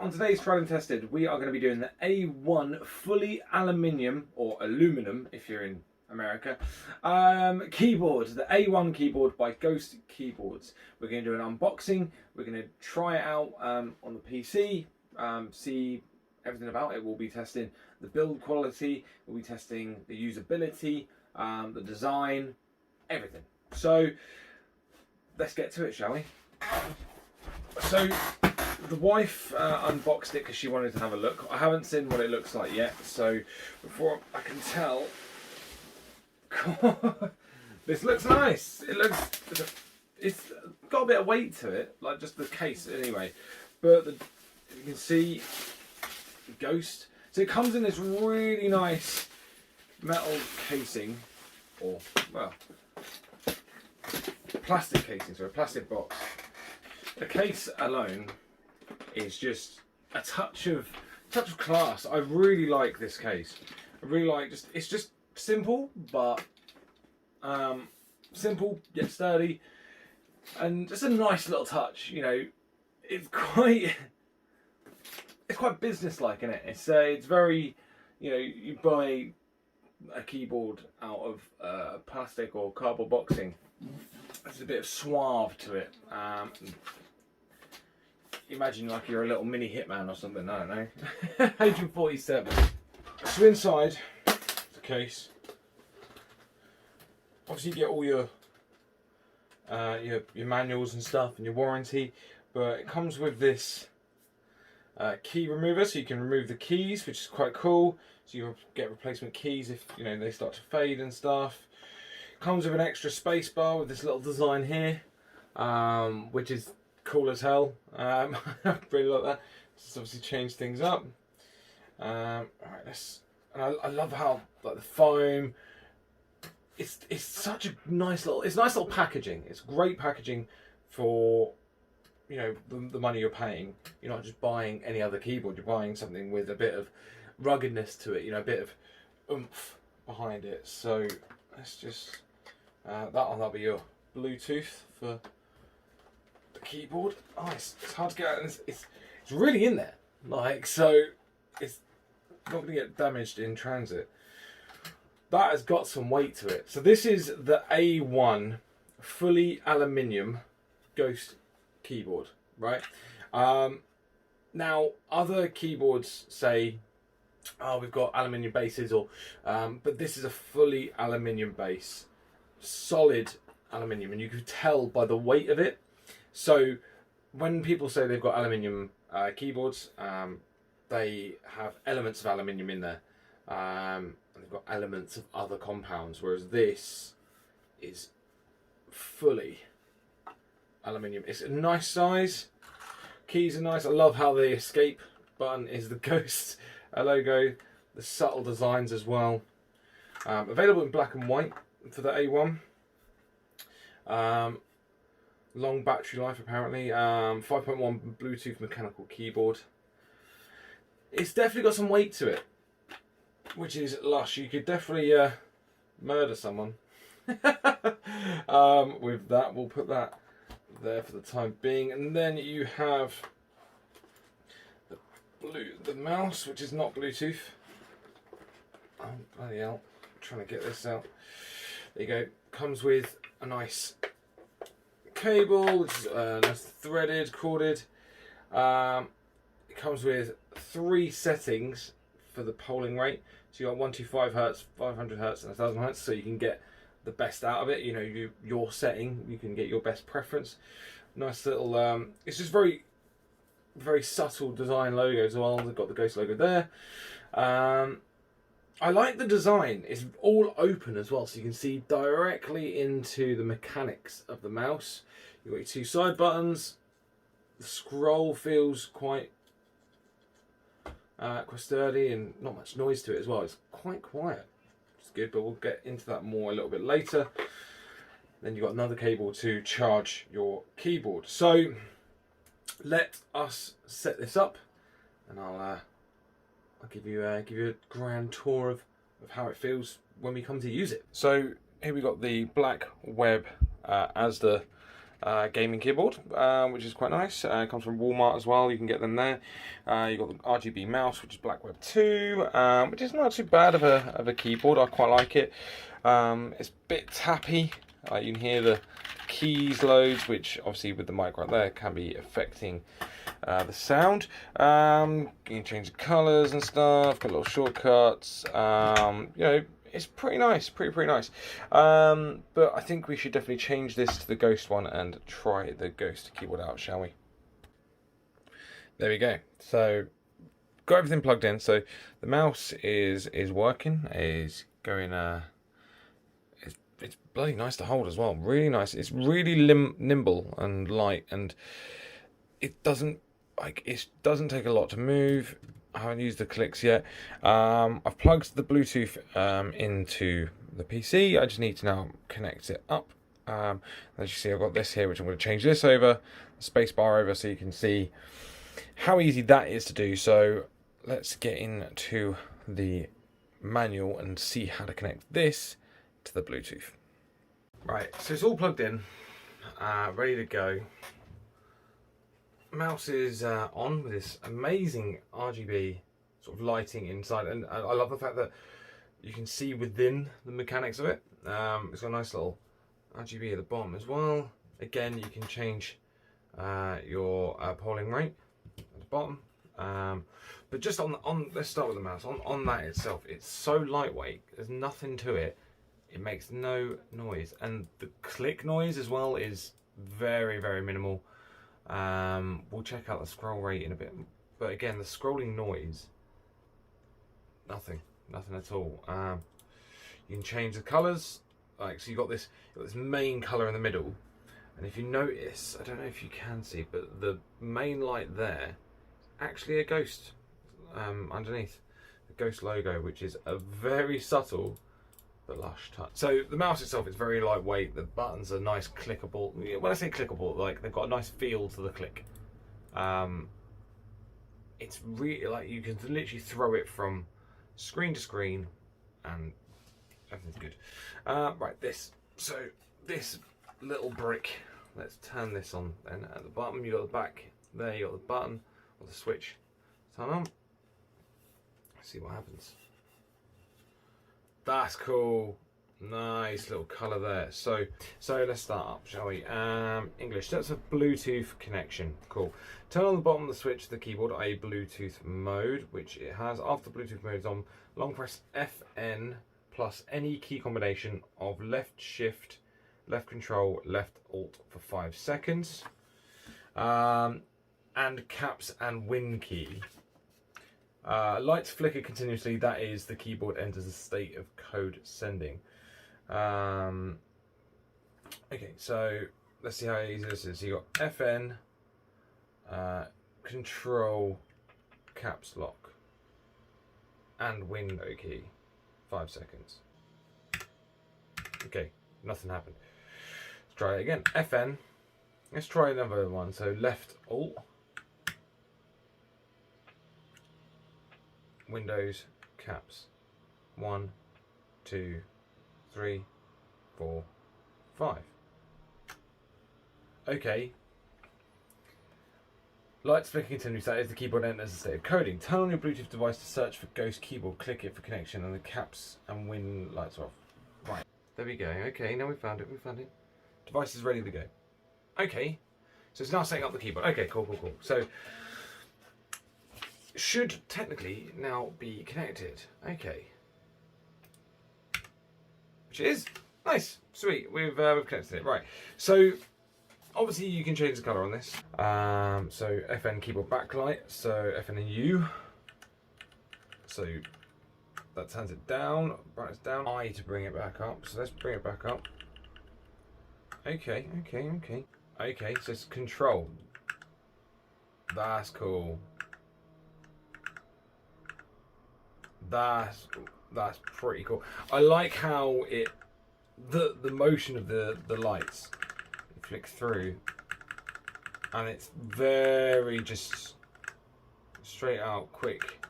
on today's Tried and Tested, we are going to be doing the A1 fully aluminium, or aluminum if you're in America, keyboard, the A1 keyboard by Ghost Keyboards. We're going to do an unboxing, we're going to try it out on the PC, see everything about it. We'll be testing the build quality, we'll be testing the usability, the design, everything. So let's get to it, shall we? So the wife unboxed it because she wanted to have a look. I haven't seen what it looks like yet, so before I can tell, this looks nice. It's got a bit of weight to it, like just the case anyway. But you can see Ghost. So it comes in this really nice metal casing, or well, plastic casing, so a plastic box. The case alone is just a touch of class. I really like this case. I really like it's just simple, but simple yet sturdy, and just a nice little touch. You know, it's quite business-like, isn't it? It's very, you know, you buy a keyboard out of plastic or cardboard boxing. There's a bit of suave to it. Imagine like you're a little mini Hitman or something. I don't know. Agent 47. So inside the case, obviously you get all your manuals and stuff and your warranty, but it comes with this key remover, so you can remove the keys, which is quite cool. So you get replacement keys if you know they start to fade and stuff. Comes with an extra space bar with this little design here, which is cool as hell. I really like that. Just obviously change things up. Alright, I love how like the foam. It's such a nice little packaging. It's great packaging for, you know, the money you're paying. You're not just buying any other keyboard. You're buying something with a bit of ruggedness to it. You know, a bit of oomph behind it. So let's just that'll be your Bluetooth for the keyboard. Oh, it's hard to get out, and it's really in there. Like, so it's not going to get damaged in transit. That has got some weight to it. So this is the A1 fully aluminium Ghost keyboard, right? Now other keyboards say, oh, we've got aluminium bases, or but this is a fully aluminium base, solid aluminium, and you can tell by the weight of it. So when people say they've got aluminium keyboards, they have elements of aluminium in there. And they've got elements of other compounds, whereas this is fully aluminium. It's a nice size. Keys are nice. I love how the escape button is the Ghost logo. The subtle designs as well. Available in black and white for the A1. Long battery life apparently. 5.1 Bluetooth mechanical keyboard. It's definitely got some weight to it, which is lush. You could definitely murder someone with that. We'll put that there for the time being, and then you have the mouse, which is not Bluetooth. Oh bloody hell! I'm trying to get this out. There you go. Comes with a nice cable, which is nice threaded, corded. It comes with 3 settings for the polling rate. So you got 125 Hz, 500 Hz, and 1000 Hz, so you can get the best out of it. You know, your setting, you can get your best preference. Nice little. It's just very, very subtle design logo as well. They've got the Ghost logo there. I like the design. It's all open as well, so you can see directly into the mechanics of the mouse. You've got your 2 side buttons. The scroll feels quite sturdy and not much noise to it as well. It's quite quiet. It's good, but we'll get into that more a little bit later. Then you've got another cable to charge your keyboard. So let us set this up, and I'll give you a grand tour of how it feels when we come to use it. So here we got the black web as the gaming keyboard, which is quite nice. It comes from Walmart as well, you can get them there. You've got the RGB mouse, which is Black Web 2, which is not too bad of a keyboard. I quite like it. It's a bit tappy. You can hear the keys loads, which obviously with the mic right there can be affecting the sound. You can change the colours and stuff, got little shortcuts. You know, it's pretty nice, pretty nice. But I think we should definitely change this to the Ghost one and try the Ghost keyboard out, shall we? There we go. So got everything plugged in. So the mouse is working, is going. It's bloody nice to hold as well. Really nice. It's really nimble and light, and it doesn't take a lot to move. I haven't used the clicks yet. I've plugged the Bluetooth into the PC. I just need to now connect it up. As you see, I've got this here, which I'm going to change this over, the space bar over, so you can see how easy that is to do. So let's get into the manual and see how to connect this to the Bluetooth. Right, so it's all plugged in, ready to go. Mouse is on with this amazing RGB sort of lighting inside, and I love the fact that you can see within the mechanics of it. It's got a nice little RGB at the bottom as well. Again, you can change your polling rate at the bottom. But just on let's start with the mouse. On that itself, it's so lightweight. There's nothing to it. It makes no noise, and the click noise as well is very minimal. We'll check out the scroll rate in a bit, but again, the scrolling noise, nothing at all. You can change the colours, like so. You've got this main colour in the middle, and if you notice, I don't know if you can see, but the main light there, actually a ghost underneath the ghost logo, which is a very subtle but lush touch. So the mouse itself is very lightweight. The buttons are nice clickable. When I say clickable, like they've got a nice feel to the click. It's really like you can literally throw it from screen to screen, and everything's good. Right, this little brick. Let's turn this on. Then at the bottom, you got the back there. You got the button or the switch. Turn on. Let's see what happens. That's cool. Nice little colour there. So let's start up, shall we? English. That's a Bluetooth connection. Cool. Turn on the bottom of the switch, the keyboard, a Bluetooth mode, which it has. After Bluetooth mode is on, long press FN plus any key combination of left shift, left control, left alt for 5 seconds. And caps and win key. Lights flicker continuously. That is the keyboard enters a state of code sending. Okay, so let's see how easy this is. So you got FN, control, caps lock, and window key. 5 seconds. Okay, nothing happened. Let's try it again. FN. Let's try another one. So left alt. Windows, caps. 1, 2, 3, 4, 5. Okay. Lights flicker continues. That is the keyboard enters a state of coding. Turn on your Bluetooth device to search for Ghost Keyboard. Click it for connection, and the caps and win lights are off. Right. There we go. Okay, now we found it. Device is ready to go. Okay. So it's now setting up the keyboard. Okay, cool. So should technically now be connected. Okay. Which is nice, sweet. We've connected it. Right. So obviously you can change the colour on this. So FN keyboard backlight. So FN and U. So that turns it down, brightness down. I to bring it back up. So let's bring it back up. Okay. Okay, so it's control. That's cool. That's pretty cool. I like how the motion of the lights flick through, and it's very just straight out quick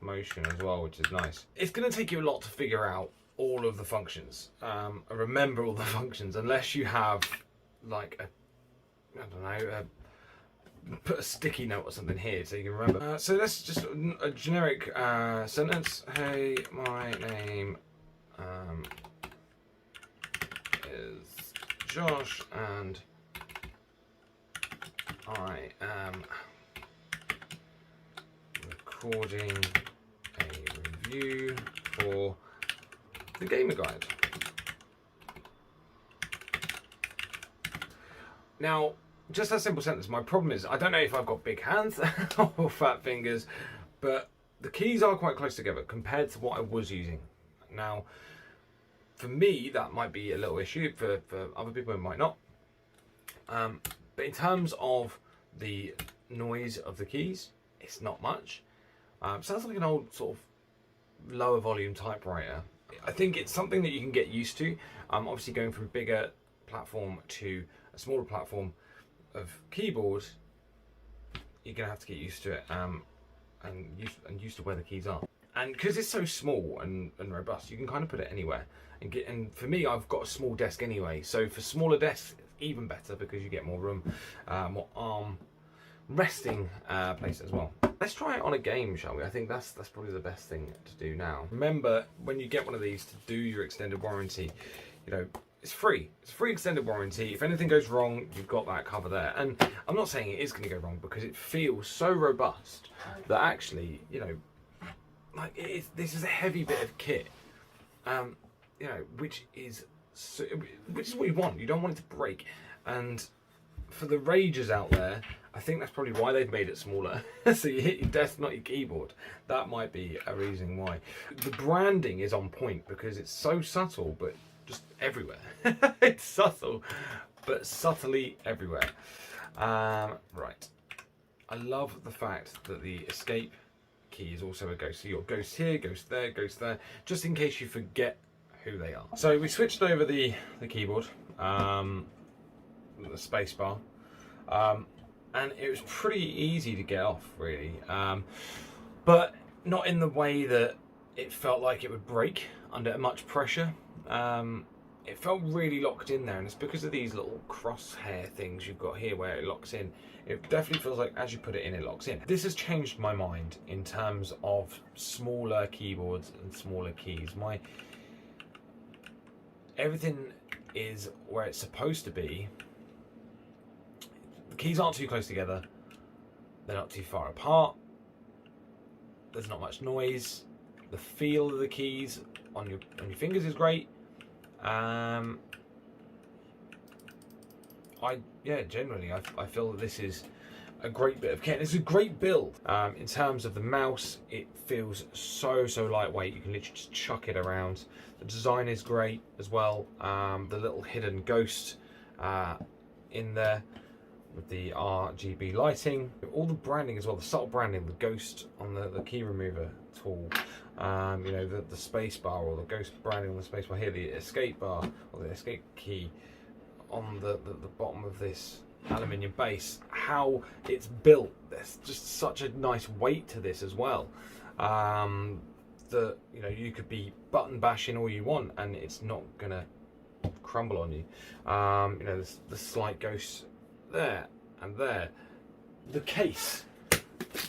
motion as well, which is nice. It's going to take you a lot to figure out all of the functions and remember all the functions, unless you have like a I don't know, put a sticky note or something here so you can remember. So that's just a generic sentence. Hey, my name is Josh and I am recording a review for the Gamer Guide. Now, just that simple sentence. My problem is I don't know if I've got big hands or fat fingers, but the keys are quite close together compared to what I was using. Now, for me, that might be a little issue. For other people, it might not. But in terms of the noise of the keys, it's not much. Sounds like an old sort of lower volume typewriter. I think it's something that you can get used to. Obviously, going from a bigger platform to a smaller platform of keyboard, you're gonna have to get used to it and used to where the keys are. And because it's so small and robust, you can kind of put it anywhere. And for me, I've got a small desk anyway, so for smaller desks, it's even better because you get more room, more arm resting place as well. Let's try it on a game, shall we? I think that's probably the best thing to do now. Remember, when you get one of these to do your extended warranty, you know, it's free. It's a free extended warranty. If anything goes wrong, you've got that cover there. And I'm not saying it is going to go wrong because it feels so robust that actually, you know, like this is a heavy bit of kit, you know, which is what you want. You don't want it to break. And for the ragers out there, I think that's probably why they've made it smaller. So you hit your desk, not your keyboard. That might be a reason why. The branding is on point because it's so subtle, but just everywhere. It's subtle, but subtly everywhere. Right. I love the fact that the escape key is also a ghost. So your ghost here, ghost there, just in case you forget who they are. So we switched over the keyboard, the space bar, and it was pretty easy to get off, really, but not in the way that it felt like it would break under much pressure. It felt really locked in there, and it's because of these little crosshair things you've got here where it locks in. It definitely feels like as you put it in, it locks in. This has changed my mind in terms of smaller keyboards and smaller keys. Everything is where it's supposed to be. The keys aren't too close together. They're not too far apart. There's not much noise. The feel of the keys on your fingers is great. Generally I feel that this is a great bit of kit. It's a great build. In terms of the mouse, it feels so lightweight. You can literally just chuck it around. The design is great as well. The little hidden ghost in there with the RGB lighting, all the branding as well, the subtle branding, the ghost on the key remover tool, you know, the space bar or the ghost branding on the space bar here, the escape bar or the escape key on the bottom of this aluminium base. How it's built, there's just such a nice weight to this as well. That, you know, you could be button bashing all you want and it's not gonna crumble on you. You know, there's the slight ghost there and there. The case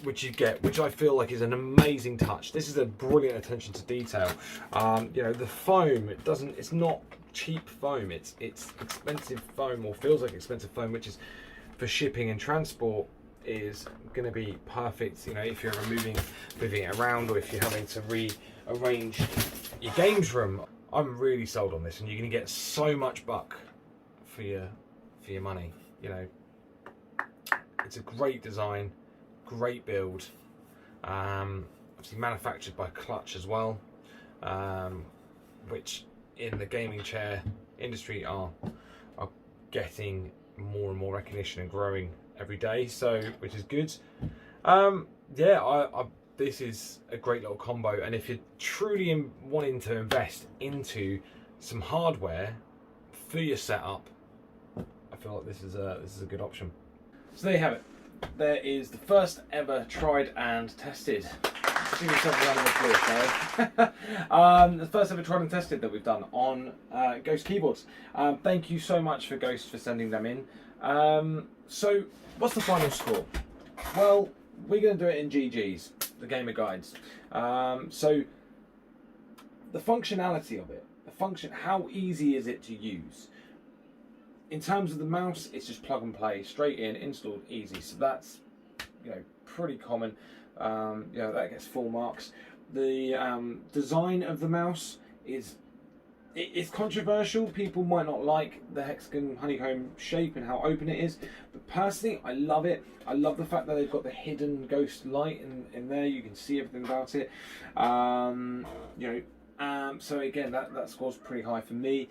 which you get, which I feel like is an amazing touch. This is a brilliant attention to detail. You know, the foam, it's not cheap foam, it's expensive foam, or feels like expensive foam, which is for shipping and transport is going to be perfect, you know, if you're moving it around, or if you're having to rearrange your games room. I'm really sold on this, and you're going to get so much buck for your money. You know, it's a great design, great build, obviously manufactured by Clutch as well, which in the gaming chair industry are getting more and more recognition and growing every day, so which is good. This is a great little combo, and if you're truly wanting to invest into some hardware for your setup, I feel like this is a good option. So there you have it. There is the first ever tried and tested. Give yourself a round of applause, the first ever tried and tested that we've done on Ghost keyboards. Thank you so much for Ghost for sending them in. So what's the final score? Well, we're going to do it in GGs, the gamer guides. So the functionality of it, how easy is it to use? In terms of the mouse, it's just plug and play, straight in, installed, easy. So that's, you know, pretty common. You know, that gets full marks. The design of the mouse is, it's controversial. People might not like the hexagon honeycomb shape and how open it is, but personally I love it. I love the fact that they've got the hidden ghost light in there. You can see everything about it. You know, so again, that scores pretty high for me.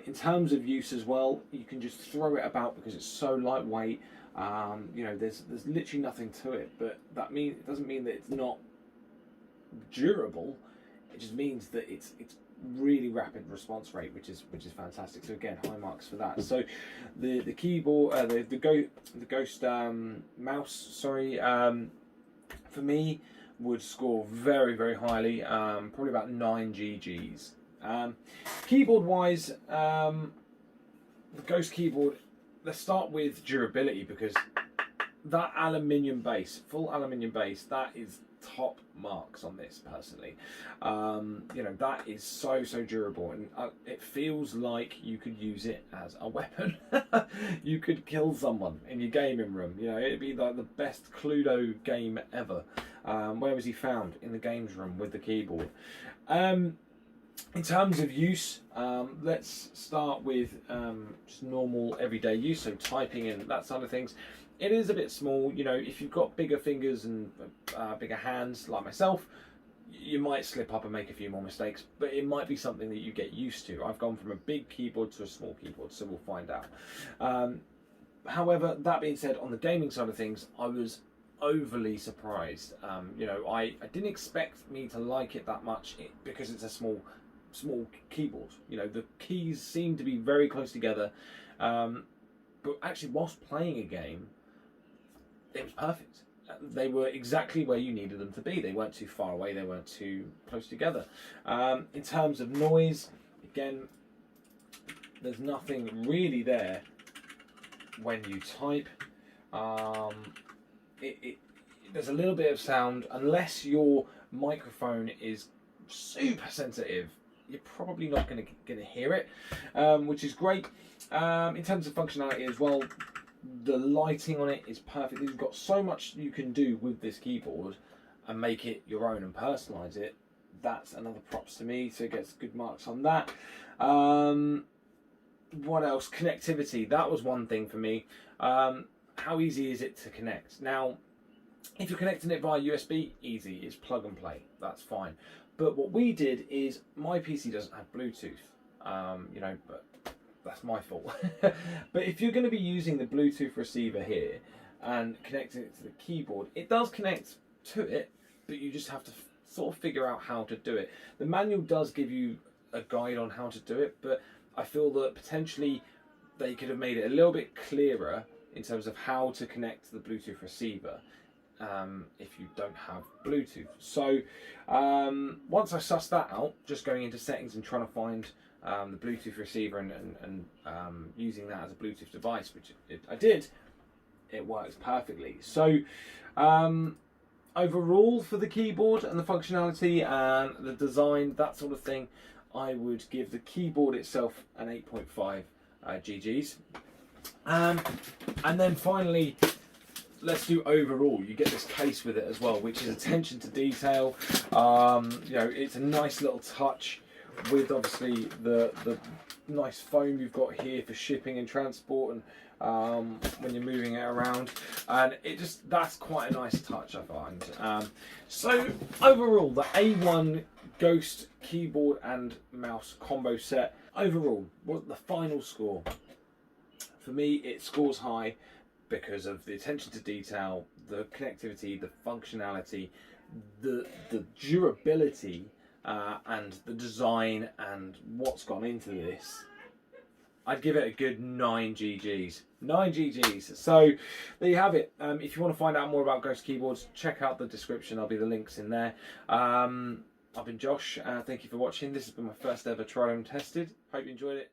In terms of use as well, you can just throw it about because it's so lightweight. You know, there's literally nothing to it, but it doesn't mean that it's not durable. It just means that it's really rapid response rate, which is fantastic. So again, high marks for that. So the keyboard, the ghost mouse, sorry, for me would score very, very highly, probably about 9 GGs. Keyboard wise, the Ghost keyboard, let's start with durability, because that aluminium base, full aluminium base, that is top marks on this personally. You know, that is so durable, and it feels like you could use it as a weapon. You could kill someone in your gaming room. You know, it'd be like the best Cluedo game ever. Where was he found? In the games room with the keyboard. In terms of use, let's start with just normal everyday use, so typing and that side of things. It is a bit small. You know, if you've got bigger fingers and bigger hands like myself, you might slip up and make a few more mistakes, but it might be something that you get used to. I've gone from a big keyboard to a small keyboard, so we'll find out. However, that being said, on the gaming side of things, I was overly surprised. You know, I didn't expect me to like it that much because it's a small keyboard. You know, the keys seem to be very close together, but actually whilst playing a game, it was perfect. They were exactly where you needed them to be. They weren't too far away, they weren't too close together. In terms of noise, again, there's nothing really there when you type. There's a little bit of sound. Unless your microphone is super sensitive, you're probably not going to hear it, which is great. In terms of functionality as well, the lighting on it is perfect. You've got so much you can do with this keyboard and make it your own and personalize it. That's another props to me, so it gets good marks on that. What else? Connectivity, that was one thing for me. How easy is it to connect? Now, if you're connecting it via USB, easy, it's plug and play, that's fine. But what we did is, my PC doesn't have Bluetooth, you know, but that's my fault. But if you're going to be using the Bluetooth receiver here and connecting it to the keyboard, it does connect to it, but you just have to sort of figure out how to do it. The manual does give you a guide on how to do it, but I feel that potentially they could have made it a little bit clearer in terms of how to connect to the Bluetooth receiver if you don't have Bluetooth. So once I sussed that out, just going into settings and trying to find the Bluetooth receiver and using that as a Bluetooth device, which I did, it works perfectly. So overall, for the keyboard and the functionality and the design, that sort of thing, I would give the keyboard itself an 8.5 GGs. And then finally, let's do overall. You get this case with it as well, which is attention to detail. You know, it's a nice little touch with obviously the nice foam you've got here for shipping and transport, and when you're moving it around, and that's quite a nice touch, I find. So overall, the A1 Ghost keyboard and mouse combo set, overall, what the final score? For me, it scores high because of the attention to detail, the connectivity, the functionality, the durability, and the design and what's gone into this. I'd give it a good 9 GGs. 9 GGs. So there you have it. If you want to find out more about Ghost keyboards, check out the description. There'll be the links in there. I've been Josh. Thank you for watching. This has been my first ever trial and tested. Hope you enjoyed it.